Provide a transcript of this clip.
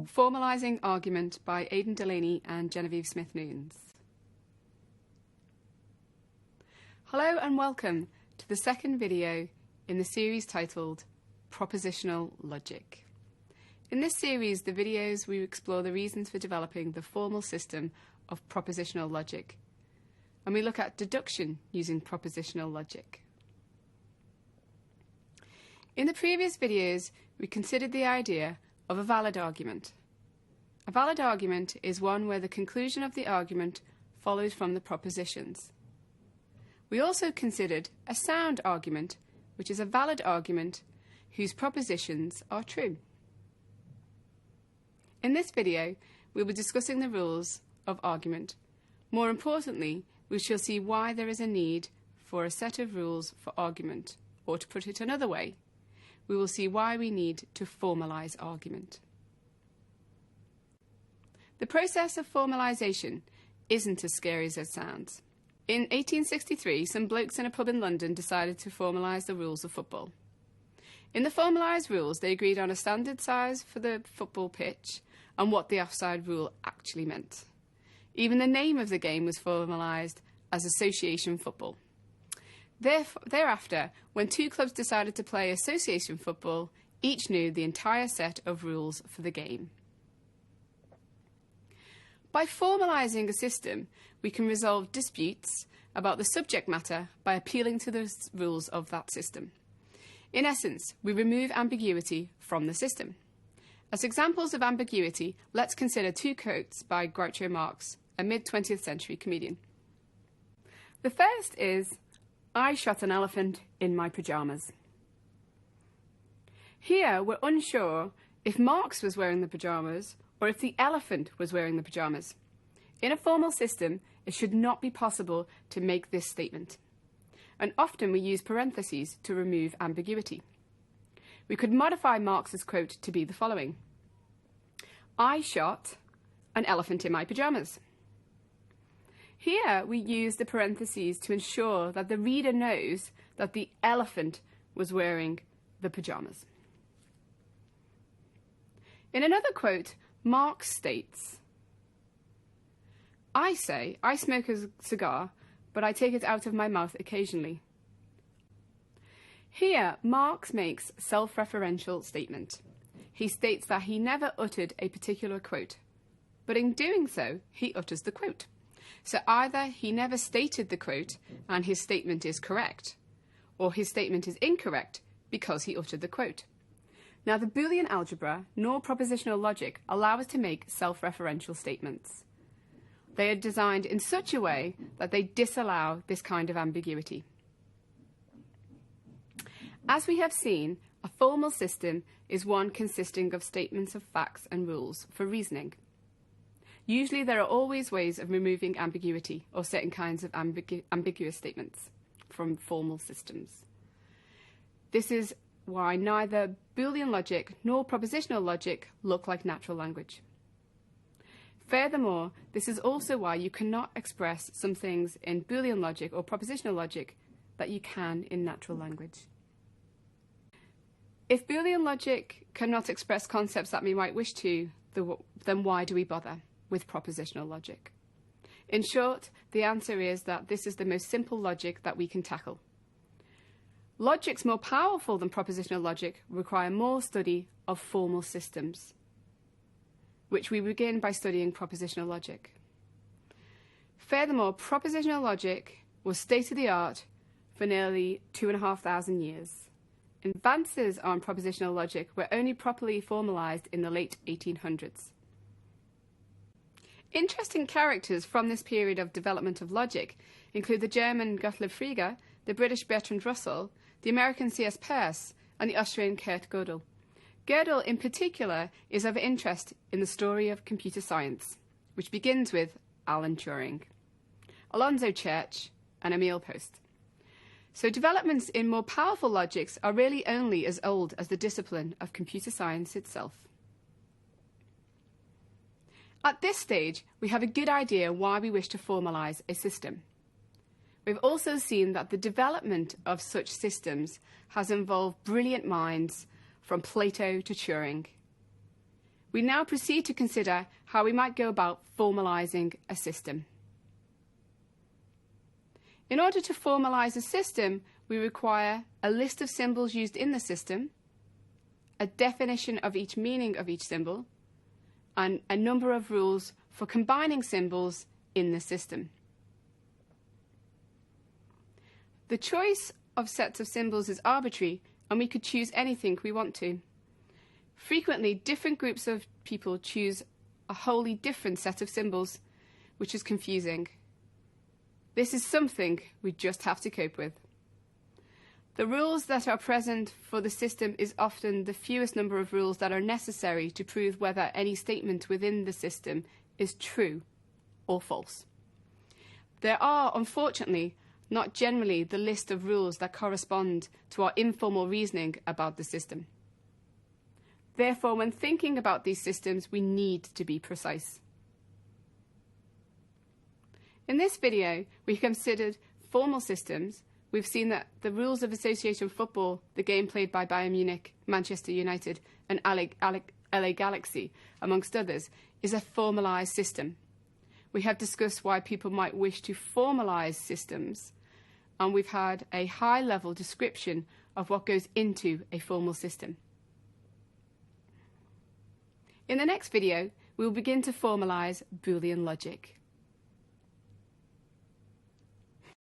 Formalising Argument by Aidan Delaney and Genevieve Smith-Nunes. Hello and welcome to the second video in the series titled Propositional Logic. In this series, the videos we explore the reasons for developing the formal system of propositional logic, and we look at deduction using propositional logic. In the previous videos, we considered the idea of a valid argument. A valid argument is one where the conclusion of the argument follows from the propositions. We also considered a sound argument, which is a valid argument whose propositions are true. In this video, we'll be discussing the rules of argument. More importantly, we shall see why there is a need for a set of rules for argument, or to put it another way, we will see why we need to formalise argument. The process of formalisation isn't as scary as it sounds. In 1863, some blokes in a pub in London decided to formalise the rules of football. In the formalised rules, they agreed on a standard size for the football pitch and what the offside rule actually meant. Even the name of the game was formalised as association football. Thereafter, when two clubs decided to play association football, each knew the entire set of rules for the game. By formalising a system, we can resolve disputes about the subject matter by appealing to the rules of that system. In essence, we remove ambiguity from the system. As examples of ambiguity, let's consider two quotes by Groucho Marx, a mid-20th century comedian. The first is, "I shot an elephant in my pyjamas." Here, we're unsure if Marx was wearing the pyjamas or if the elephant was wearing the pyjamas. In a formal system, it should not be possible to make this statement, and often we use parentheses to remove ambiguity. We could modify Marx's quote to be the following: "I shot an elephant in my pyjamas." Here we use the parentheses to ensure that the reader knows that the elephant was wearing the pyjamas. In another quote, Marx states, "I say I smoke a cigar, but I take it out of my mouth occasionally." Here, Marx makes a self-referential statement. He states that he never uttered a particular quote, but in doing so, he utters the quote. So either he never stated the quote and his statement is correct, or his statement is incorrect because he uttered the quote. Now, the Boolean algebra nor propositional logic allow us to make self-referential statements. They are designed in such a way that they disallow this kind of ambiguity. As we have seen, a formal system is one consisting of statements of facts and rules for reasoning. Usually there are always ways of removing ambiguity or certain kinds of ambiguous statements from formal systems. This is why neither Boolean logic nor propositional logic look like natural language. Furthermore, this is also why you cannot express some things in Boolean logic or propositional logic that you can in natural language. If Boolean logic cannot express concepts that we might wish to, then why do we bother with propositional logic? In short, the answer is that this is the most simple logic that we can tackle. Logics more powerful than propositional logic require more study of formal systems, which we begin by studying propositional logic. Furthermore, propositional logic was state-of-the-art for nearly 2,500 years. Advances on propositional logic were only properly formalised in the late 1800s. Interesting characters from this period of development of logic include the German Gottlieb Frege, the British Bertrand Russell, the American C.S. Peirce, and the Austrian Kurt Gödel. Gödel, in particular, is of interest in the story of computer science, which begins with Alan Turing, Alonzo Church, and Emil Post. So developments in more powerful logics are really only as old as the discipline of computer science itself. At this stage, we have a good idea why we wish to formalise a system. We've also seen that the development of such systems has involved brilliant minds from Plato to Turing. We now proceed to consider how we might go about formalising a system. In order to formalise a system, we require a list of symbols used in the system, a definition of each meaning of each symbol, and a number of rules for combining symbols in the system. The choice of sets of symbols is arbitrary, and we could choose anything we want to. Frequently, different groups of people choose a wholly different set of symbols, which is confusing. This is something we just have to cope with. The rules that are present for the system is often the fewest number of rules that are necessary to prove whether any statement within the system is true or false. There are, unfortunately, not generally the list of rules that correspond to our informal reasoning about the system. Therefore, when thinking about these systems, we need to be precise. In this video, we considered formal systems. We've seen that the rules of association football, the game played by Bayern Munich, Manchester United, and LA Galaxy, amongst others, is a formalised system. We have discussed why people might wish to formalise systems, and we've had a high-level description of what goes into a formal system. In the next video, we will begin to formalise Boolean logic.